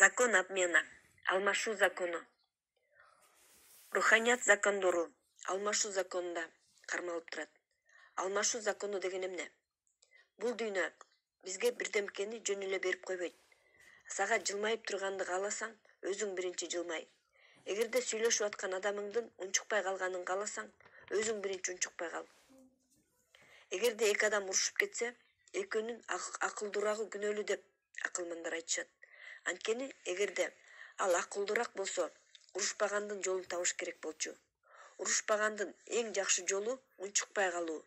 Закон обмена. Алмашуу закону. Руханият закондору алмашуу законунда кармалып турат. Алмашуу закону деген эмне? Бул дүйнө бизге бирдемкени жөн эле берип койбойт. Сага жылмайып турганды кааласаң, өзүң биринчи жылмай. Эгерде сүйлөшүп аткан адамыңдын унчукпай калганын кааласаң, өзүң биринчи унчукпай кал. Эгерде эки адам урушуп кетсе, экөөнүн акылдуурагы күнөөлүү деп акылмандар айтышат. Анткени эгерде ал акылдуураак болсо, урушпагандын жолун табыш керек болчу. Урушпагандын эң жакшы жолу унчукпай калуу,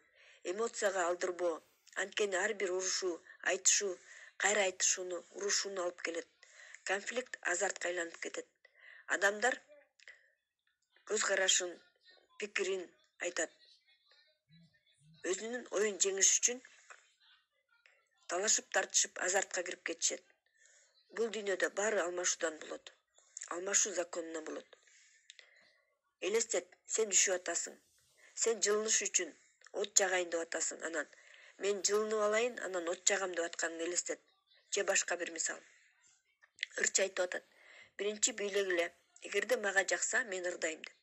эмоцияга алдырбоо. Анткени ар бир урушуу, айтышуу, кайра айтышууну, урушууну алып келет. Конфликт азартка айланып кетет. Адамдар көз карашын, пикирин айтат. Өзүнүн оюн жеңиш үчүн талашып тартышып азартка кирип кетишет. Бул дүйнөдө баары алмашуудан болот. Алмашуу законунан болот. Элестет, сен үшүп атасың. Сен жылыныш үчүн от жагайын деп атасың. Анан мен жылынып алайын, анан от жагам деп атканын элестет. Же башка бир мисал. Ырчы айтып атат. Биринчи бийлегиле, эгерде мага жакса, мен ырдайм деп.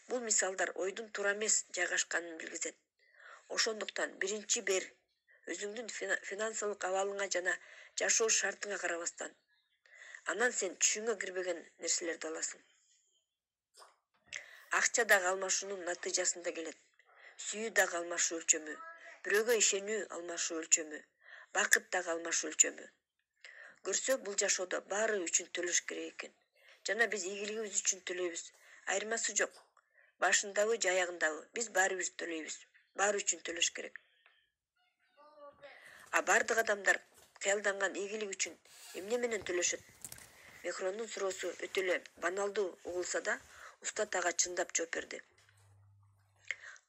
Бул мисалдар ойдун туура эмес жайгашканын билгизет. Ошондуктан биринчи бер, өзүңдүн финансылык абалыңа жана жашоо шартыңа карабастан. Анан сен түшүңө кирбеген нерселерди аласың. Акча дагы алмашуунун натыйжасында келет. Сүйүү дагы алмашуу өлчөмү, бирөөгө ишенүү алмашуу өлчөмү, бакыт дагы алмашуу өлчөмү. Көрсө, бул жашоодо баары үчүн төлөш керек экен. Жана биз ийгилигибиз үчүн төлөйбүз. Айырмасы жок. Башындабы же аягындабы биз баарыбыз төлөйбүз. Баары үчүн төлөш керек. А бардык адамдар кыялданган ийгилик үчүн эмне менен төлөшөт? Мехрондун суроосу өтө эле баналдуу угулса да, устат ага чындап жооп берди.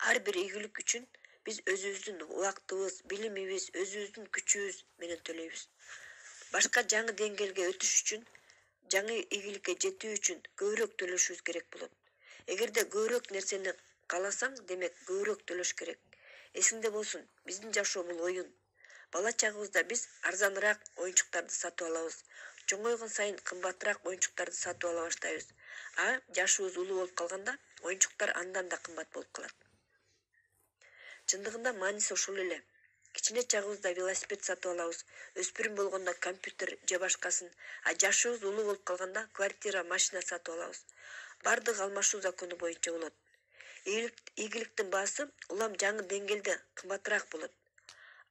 Ар бир ийгилик үчүн биз өзүбүздүн убактыбыз, билимибиз, өзүбүздүн күчүбүз менен төлөйбүз. Башка жаңы деңгээлге өтүш үчүн, жаңы ийгиликке жетүү үчүн көбүрөөк төлөшүбүз керек болот. Эгерде көбүрөөк нерсени кааласаң, демек көбүрөөк төлөш керек. Эсиңде болсун, биздин жашоо бул оюн. Бала чагыбызда биз арзаныраак оюнчуктарды сатып алабыз. Чоңойгон сайын кымбатыраак оюнчуктарды сатып ала баштайбыз. А жашыбыз улуу болуп калганда, оюнчуктар андан да кымбат болуп калат. Чындыгында мааниси ошол эле. Кичине чагыбызда велосипед сатып алабыз, өспүрүм болгондо компьютер же башкасын, а жашыбыз улуу болуп калганда квартира, машина сатып алабыз. Бардык алмашуу закону боюнча болот. Ийгиликтин баасы улам жаңы деңгээлде кымбатыраак болот.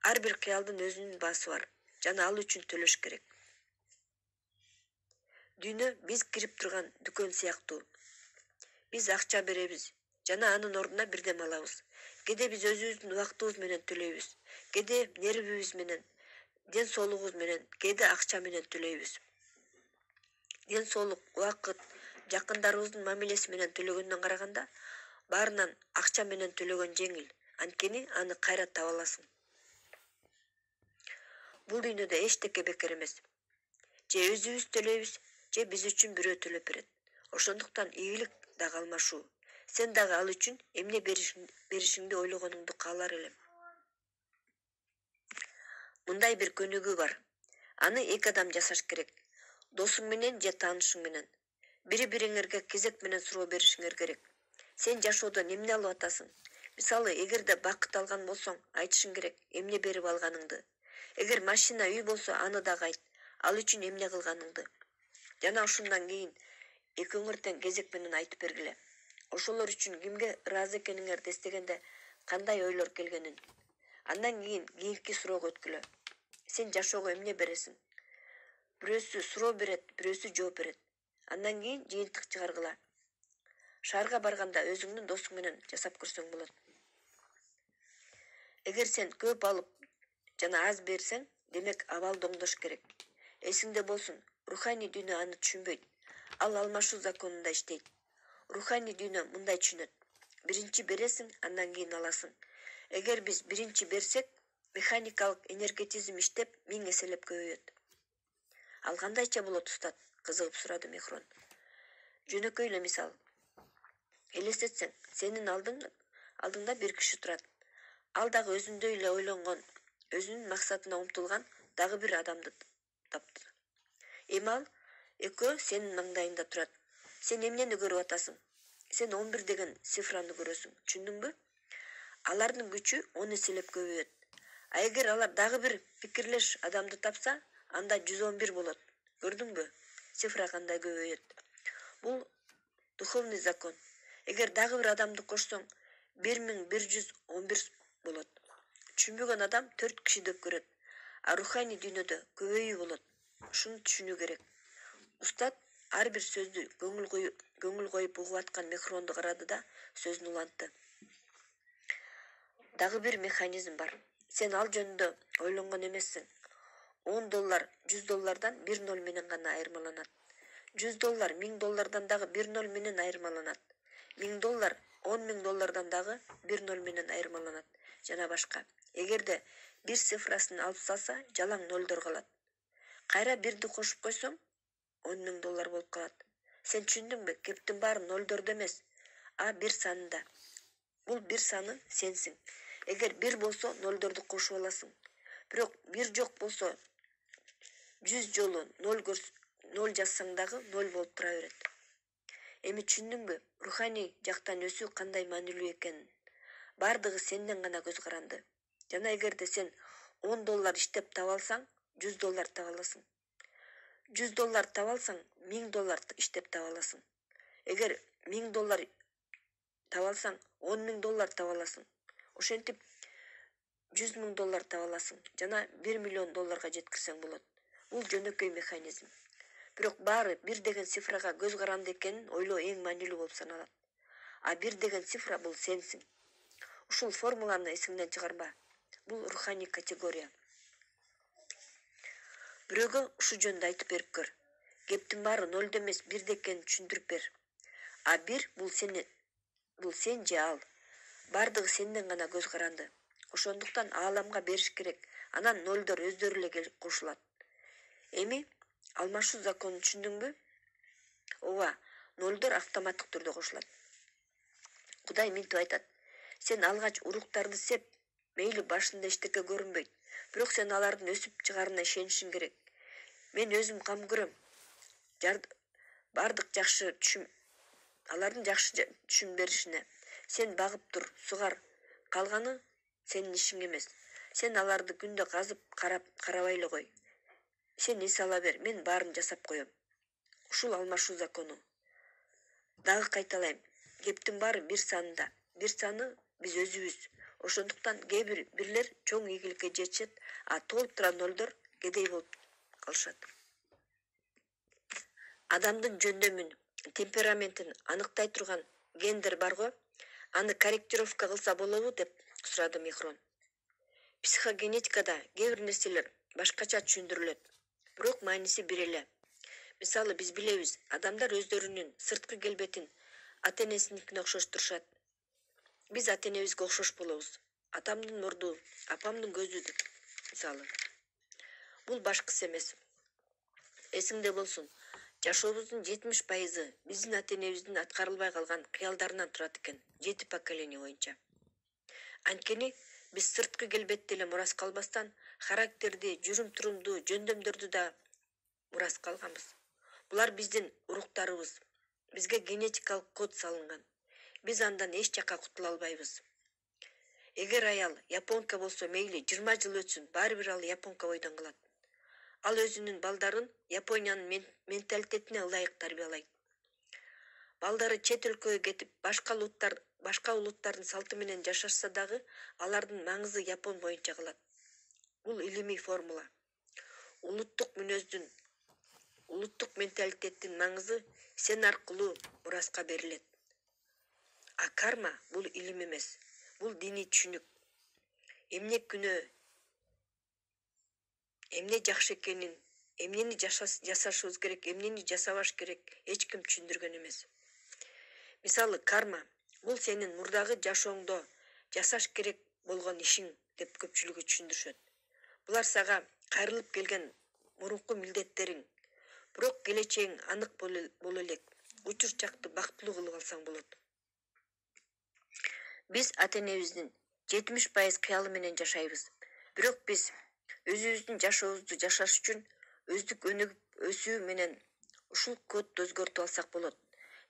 Ар бир кыялдын өзүнүн баасы бар, жана ал үчүн төлөш керек. Дүйнө биз кирип турган дүкөн сыяктуу. Биз акча беребиз, жана анын ордуна бирдеме алабыз. Кээде биз өзүбүздүн убактыбыз менен төлөйбүз. Кээде нервибиз менен, ден соолугубуз менен, кээде акча менен төлөйбүз. Ден соолук, убакыт, жакындарыбыздын мамилеси менен төлөгөндөн караганда, баарынан акча менен төлөгөн жеңил. Анткени аны кайра таба аласың. Бул дүйнөдө эчтеке бекер эмес. Же өзүбүз төлөйбүз, же биз үчүн бирөө төлөп берет. Ошондуктан ийгилик дагы алмашуу. Сен дагы ал үчүн эмне беришиңди ойлогонуңду каалар элем. Мындай бир көнүгүү бар. Аны эки адам жасаш керек. Досуң менен же таанышың менен. Бири-бириңерге кезек менен суроо беришиңер керек. Сен жашоодон эмне алып атасың? Мисалы, эгерде бакыт алган болсоң, айтышың керек эмне берип алганыңды. Эгер машина, үй болсо, аны дагы айт. Ал үчүн эмне кылганыңды. Жана ушундан кийин экөөңөр тең кезек менен айтып бергиле. Ошолор үчүн кимге ыраазы экениңерди эстегенде кандай ойлор келгенин. Андан кийинки суроого өткүлө. Сен жашоого эмне бересиң? Бирөөсү суроо берет, бирөөсү жооп берет. Андан кийин жыйынтык чыгаргыла. Шаарга барганда өзүңдүн досуң менен жасап көрсөң болот. Эгер сен көп алып жана аз берсең, демек абалды оңдош керек. Эсиңде болсун, руханий дүйнө аны түшүнбөйт. Ал алмашуу законунда иштейт. Руханий дүйнө мындай түшүнөт. Биринчи бересиң, андан кийин аласың. Эгер биз биринчи берсек, механикалык энергетизм иштеп, 1000 эселеп көбөйөт. Ал кандайча болот, устат? Кызыгып сурады Мехрон. Жөнөкөй эле мисал. Элестетсең, сенин алдыңда бир киши турат. Ал дагы өзүндөй эле ойлонгон, өзүнүн максатына умтулган дагы бир адамды тапты. Эми ал Экөө сенин маңдайыңда турат. Сен эмнени көрүп атасың? Сен 11 деген цифраны көрөсүң. Түшүндүңбү? Алардын күчү 10 эселеп көбөйөт. А эгер алар дагы бир пикирлеш адамды тапса, анда 111 болот. Көрдүңбү? Цифра кандай көбөйөт. Бул духовный закон. Эгер дагы бир адамды кошсоң, 1111 болот. Түшүнбөгөн адам 4 киши деп көрөт. А руханий дүйнөдө көбөйүү болот. Ушуну түшүнүү керек. Устат ар бир сөздү көңүл коюп угуп аткан Мехронду карады да сөзүн улантты. Дагы бир механизм бар. Сен ал жөнүндө ойлонгон эмессиң. $10 $100 1 менен гана айырмаланат. $100 $1000 дагы 1 менен айырмаланат. $1000 $10,000 дагы 1 менен айырмаланат. Жана башка. Эгерде бир цифрасын алып салса, жалаң нолдор калат. Кайра бирди кошуп койсоң, $10,000 болуп калат. Сен түшүндүңбү? Кептин баары нолдордо эмес, а бир санында. Бул бир саны сенсиң. Эгер бир болсо, нолдорду кошуп аласың. Бирок бир жок болсо, 100 жолу 0 жазсаң дагы 0 болуп тура берет. Эми түшүндүңбү? Руханий жактан өсүү кандай маанилүү экенин. Бардыгы сенден гана көз каранды. Жана эгерде сен $10 иштеп таба алсаң, $100 таба аласың. $100 таба алсаң, $1000 иштеп таба аласың. Эгер $1000 таба алсаң, $10,000 таба аласың. Ошентип $100,000 таба аласың. Жана $1 миллион жеткирсең болот. Бул жөнөкөй механизм. Бирок баары бир деген цифрага көз каранды экенин ойлоо эң маанилүү болуп саналат. А бир деген цифра бул сенсиң. Ушул формуланы эсиңден чыгарба. Бул руханий категория. Бирөөгө ушу жөнүндө айтып берип көр. Кептин баары нолдо эмес, бирде экенин түшүндүрүп бер. А бир бул сен же ал. Бардыгы сенден гана көз каранды. Ошондуктан ааламга бериш керек. Анан нолдор өздөрү эле кошулат. Эми алмашуу законун түшүндүңбү? Ооба, нолдор автоматтык түрдө кошулат. Кудай минтип айтат. Сен алгач уруктарды сеп, мейли башында эчтеке көрүнбөйт. Бирок сен алардын өсүп чыгарына ишенишиң керек. Мен өзүм кам көрөм. Алардын жакшы түшүм беришине. Сен багып тур, сугар. Калганы сенин ишиң эмес. Сен аларды күндө казып, карабай эле кой. Сен эс ала бер, мен баарын жасап коем. Ушул алмашуу закону. Дагы кайталайм. Кептин баары бир санында. Бир саны биз өзүбүз. Ошондуктан кээ бирлер чоң ийгиликке жетишет, а толуп турган нолдор кедей болуп калышат. Адамдын жөндөмүн, темпераментин аныктай турган гендер барго, аны корректировка кылса болобу деп сурады Мехрон. Психогенетикада кээ бир нерселер башкача түшүндүрүлөт, бирок мааниси бир эле. Мисалы, биз билебиз, адамдар өздөрүнүн сырткы келбетин ата-энесиникине окшоштурушат. Биз ата-энебизге окшош болобуз. Атамдын мурду, апамдын көзү деп. Мисалы. Бул башкысы эмес. Эсиңде болсун, жашообуздун 70% биздин ата-энебиздин аткарылбай калган кыялдарынан турат экен, 7 поколение боюнча. Анткени биз сырткы келбетти эле мурас калбастан, характерди, жүрүм-турумду, жөндөмдөрдү да мурас калганбыз. Булар биздин уруктарыбыз. Бизге генетикалык код салынган. Биз андан эч жакка кутула албайбыз. Эгер аял японка болсо мейли 20 жыл өтсүн, баары бир ал японка бойдон калат. Ал өзүнүн балдарын Япониянын менталитетине ылайык тарбиялайт. Балдары чет өлкөгө кетип, башка улуттардын салты менен жашашса дагы, алардын маңызы Япон боюнча калат. Бул илимий формула. Улуттук мүнөздүн, улуттук менталитеттин маңызы сен аркылуу мураска берилет. А карма бул илим эмес. Бул диний түшүнүк. Эмне күнөө, эмне жакшы экенин, эмнени жасашыбыз керек, эмнени жасабаш керек, эч ким түшүндүргөн эмес. Мисалы, карма бул сенин мурдагы жашооңдо жасаш керек болгон ишиң деп көпчүлүгү түшүндүрүшөт. Булар сага кайрылып келген мурунку милдеттериң. Бирок келечегиң анык боло элек. Учур чакты бактылуу кылып алсаң болот. Биз ата-энебиздин 70% кыялы менен жашайбыз. Бирок биз өзүбүздүн жашообузду жашаш үчүн өздүк өнүгүп өсүү менен ушул кодду өзгөртүп алсак болот.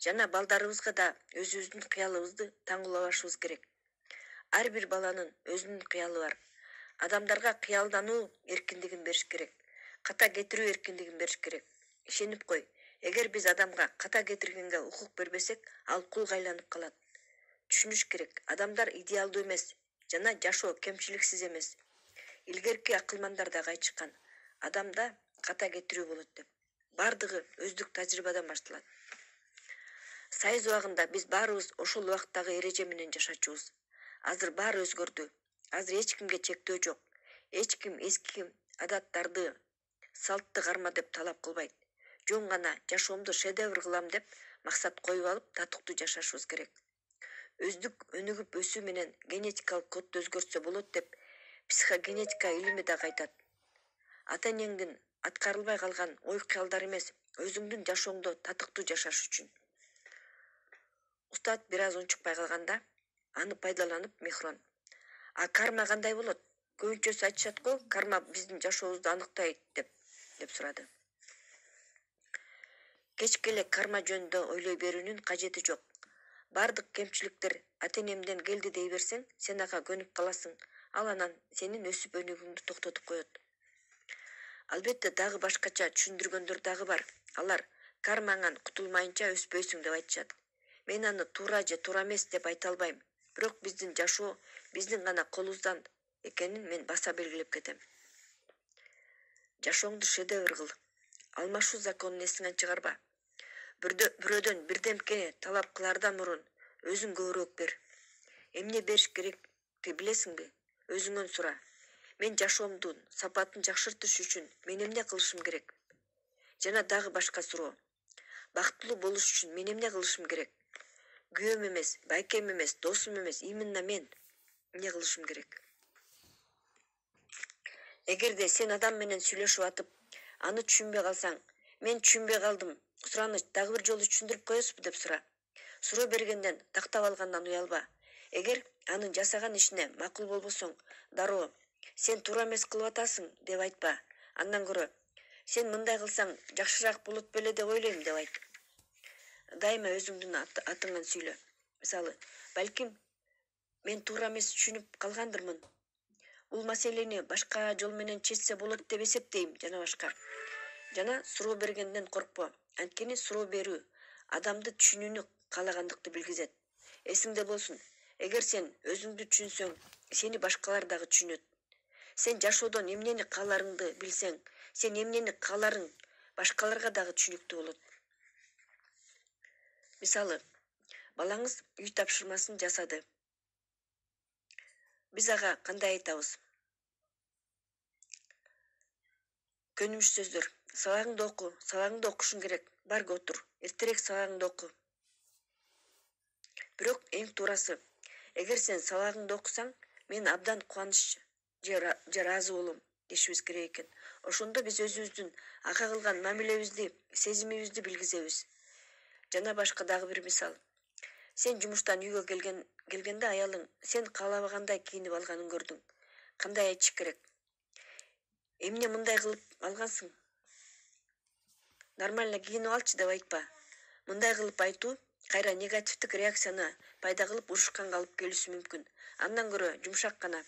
Жана балдарыбызга да өзүбүздүн кыялыбызды таңгуулабашыбыз керек. Ар бир баланын өзүнүн кыялы бар. Адамдарга кыялдануу эркиндигин бериш керек. Ката кетирүү эркиндигин бериш керек. Ишенип кой. Эгер биз адамга ката кетиргенге укук бербесек, ал кулга айланып калат. Түшүнүш керек. Адамдар идеалдуу эмес жана жашоо кемчиликсиз эмес. Илгерки акылмандар дагы айтышкан. Адамда ката кетирүү болот деп. Бардыгы өздүк тажрыйбадан башталат. Сайыз убагында биз баарыбыз ошол убактагы эреже менен жашачубуз. Азыр баары өзгөрдү. Азыр эч кимге чектөө жок. Эч ким эски адаттарды, салтты карма деп талап кылбайт. Жөн гана жашоомду шедевр кылам деп максат коюп алып, татыктуу жашашыбыз керек. Өздүк өнүгүп өсүү менен генетикалык кодду өзгөртсө болот деп психогенетика илими дагы айтат. Ата-энеңдин аткарылбай калган ой-кыялдар эмес, өзүңдүн жашооңдо татыктуу жашаш үчүн. Устат бир аз унчукпай калганда, аны пайдаланып Мехрон. А карма кандай болот? Көбүнчөсү айтышат го, карма биздин жашообузду аныктайт деп сурады. Кечке эле карма жөнүндө ойлой берүүнүн кажети жок. Бардык кемчиликтер ата-энемден келди дей берсең, сен ага көнүп каласың. Ал анан сенин өсүп өнүгүүңдү токтотуп коет. Албетте дагы башкача түшүндүргөндөр дагы бар. Алар кармаңан кутулмайынча өспөйсүң деп айтышат. Мен аны туура же туура эмес деп айта албайм. Бирок биздин жашоо биздин гана колубуздан экенин мен баса белгилеп кетем. Жашооңду шедевр кыл. Алмашуу законун эсиңен чыгарба. Бирөөдөн бирдемкени талап кылаардан мурун өзүң көбүрөөк бер. Эмне бериш керекти билесиңби? Өзүңөн сура. Мен жашоомдун сапатын жакшыртыш үчүн мен эмне кылышым керек? Жана дагы башка суроо. Бактылуу болуш үчүн мен эмне кылышым керек? Күйөөм эмес, байкем эмес, досум эмес, именно мен эмне кылышым керек? Эгерде сен адам менен сүйлөшүп атып, аны түшүнбөй калсаң, мен түшүнбөй калдым, сураны дагы бир жолу түшүндүрүп коесузбу деп сура. Суроо бергенден тактап алгандан уялба. Эгер анын жасаган ишине макул болбосоң, дароо сен туура эмес кылып атасың деп айтпа. Андан көрө сен мындай кылсаң жакшыраак болот беле деп ойлойм деп айт. Дайыма өзүңдүн атыңан сүйлө. Мисалы, балким мен туура эмес түшүнүп калгандырмын. Бул маселени башка жол менен чечсе болот деп эсептейм жана башка. Жана суроо бергенден коркпо. Анткени суроо берүү адамды түшүнүүнү каалагандыкты билгизет. Эсиңде болсун. Эгер сен өзүңдү түшүнсөң, сени башкалар дагы түшүнөт. Сен жашоодон эмнени кааларыңды билсең, сен эмнени кааларың башкаларга дагы түшүнүктүү болот. Мисалы, балаңыз үй тапшырмасын жасады. Биз ага кандай айтабыз? Көнүмүш сөздөр. Сабагыңды окушуң керек. Барга отур. Эртерээк сабагыңды оку. Бирок эң туурасы, эгер сен сабагыңды окусаң, мен абдан кубаныч же ыраазы болом дешибиз керек экен. Ошондо биз өзүбүздүн ага кылган мамилебизди, сезимибизди билгизебиз. Жана башка дагы бир мисал. Сен жумуштан үйгө келгенде аялың сен каалабагандай кийинип алганын көрдүң. Кандай айтыш керек? Эмне мындай кылып алгансың? Нормально кийинип алчы деп айтпа. Мындай кылып айтуу кайра негативдик реакцияны пайда кылып урушканга алып келүүсү мүмкүн. Андан көрө жумшак гана.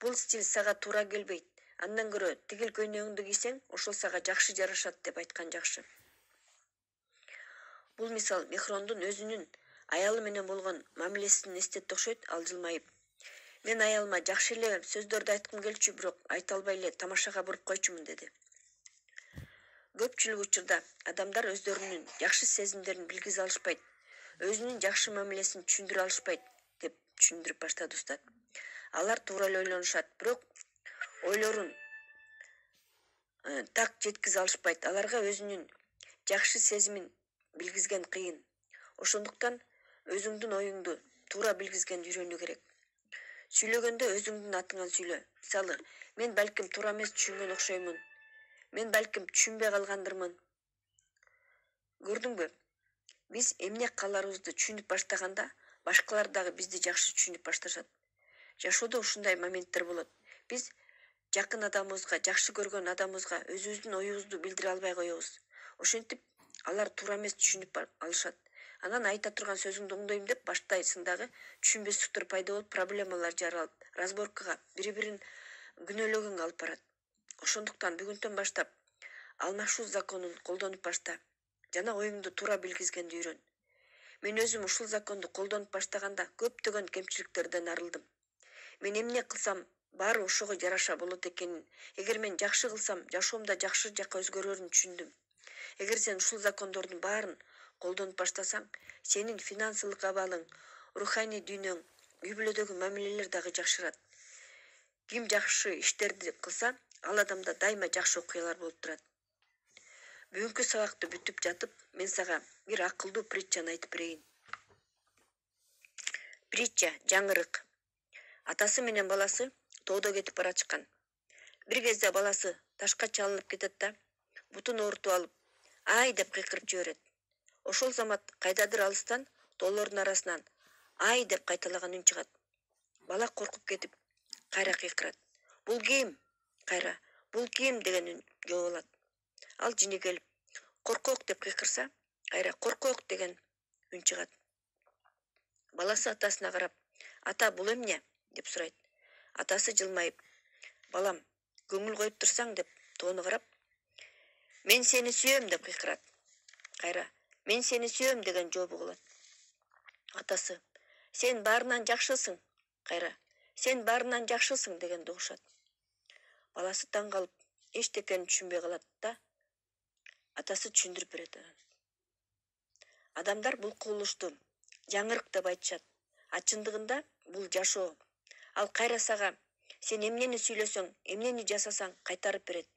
Бул стиль сага туура келбейт. Андан көрө тигил көйнөгүңдү кийсең, ошол сага жакшы жарашат деп айткан жакшы. Бул мисал Мехрондун өзүнүн аялы менен болгон мамилесин эстетти окшойт. Ал жылмайып. Мен аялыма жакшы эле сөздөрдү айткым келчү, бирок айта албай эле тамашага буруп койчумун деди. Көпчүлүк учурда адамдар өздөрүнүн жакшы сезимдерин билгизе алышпайт, өзүнүн жакшы мамилесин түшүндүрө алышпайт деп түшүндүрүп баштады устат. Алар туура эле ойлонушат, бирок ойлорун так жеткизе алышпайт. Аларга өзүнүн жакшы сезимин билгизген кыйын. Ошондуктан өзүңдүн оюңду туура билгизген үйрөнүү керек. Сүйлөгөндө өзүңдүн атыңан сүйлө. Мисалы, мен балким туура эмес түшүнгөн окшоймун. Мен балким түшүнбөй калгандырмын. Көрдүңбү? Биз эмне кааларыбызды түшүнүп баштаганда, башкалар дагы бизди жакшы түшүнүп башташат. Жашоодо ушундай моменттер болот. Биз жакын адамыбызга, жакшы көргөн адамыбызга өзүбүздүн оюбузду билдире албай коебуз. Ошентип Алар туура эмес түшүнүп алышат. Анан айта турган сөзүңдү оңдойм деп баштайсыңдагы түшүнбөстүктөр пайда болуп, проблемалар жаралып, разборкага бири-бирин күнөөлөгөнгө алып барат. Ошондуктан бүгүнтөн баштап алмашуу законун колдонуп башта жана оюңду туура билгизгенди үйрөн. Мен өзүм ушул законду колдонуп баштаганда көптөгөн кемчиликтерден арылдым. Мен эмне кылсам баары ошого жараша болот экенин, эгер мен жакшы кылсам, жашоомда жакшы жакка өзгөрөрүн түшүндүм. Эгер сен ушул закондордун баарын колдонуп баштасаң, сенин финансылык абалың, руханий дүйнөң, үй бүлөдөгү мамилелер дагы жакшырат. Ким жакшы иштерди кылса, ал адамда дайыма жакшы окуялар болуп турат. Бүгүнкү сабакты бүтүп жатып, мен сага бир акылдуу притчаны айтып берейин. Притча жаңырык. Атасы менен баласы тоодо кетип баратышкан. Бир кезде баласы ташка чалынып кетет да, бутун оорутуп алып, ай деп кыйкырып жиберет. Ошол замат кайдадыр алыстан тоолордун арасынан ай деп кайталаган үн чыгат. Бала коркуп кетип, кайра кыйкырат. Бул ким? Кайра, бул ким деген үн жооп алат. Ал жини келип, коркок деп кыйкырса, кайра коркок деген үн чыгат. Баласы атасына карап, ата бул эмне деп сурайт. Атасы жылмайып, балам, көңүл коюп турсаң деп тоону карап, мен сени сүйөм деп кыйкырат. Кайра, мен сени сүйөм деген жообу кылат. Атасы, сен баарынан жакшысың. Кайра, сен баарынан жакшысың дегенди угушат. Баласы таң калып, эчтекени түшүнбөй калат да, атасы түшүндүрүп берет. Адамдар бул кубулушту жаңырык деп айтышат. А чындыгында бул жашоо. Ал кайра сага сен эмнени сүйлөсөң, эмнени жасасаң кайтарып берет.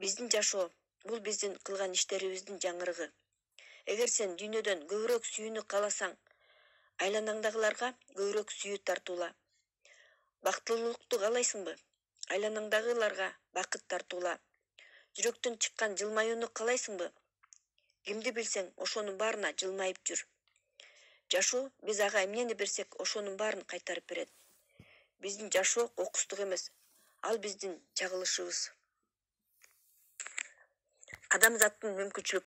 Биздин жашоо бул биздин кылган иштерибиздин жаңырыгы. Эгер сен дүйнөдөн көбүрөөк сүйүүнү кааласаң, айланаңдагыларга көбүрөөк сүйүү тартуула. Бактылуулукту каалайсыңбы? Айланаңдагыларга бакыт тартуула. Жүрөктөн чыккан жылмаюуну каалайсыңбы? Кимди билсең, ошонун баарына жылмайып жүр. Жашоо биз ага эмнени берсек, ошонун баарын кайтарып берет. Биздин жашоо кокустук эмес, ал биздин чагылышыбыз. Адамзаттын мүмкүнчүлүк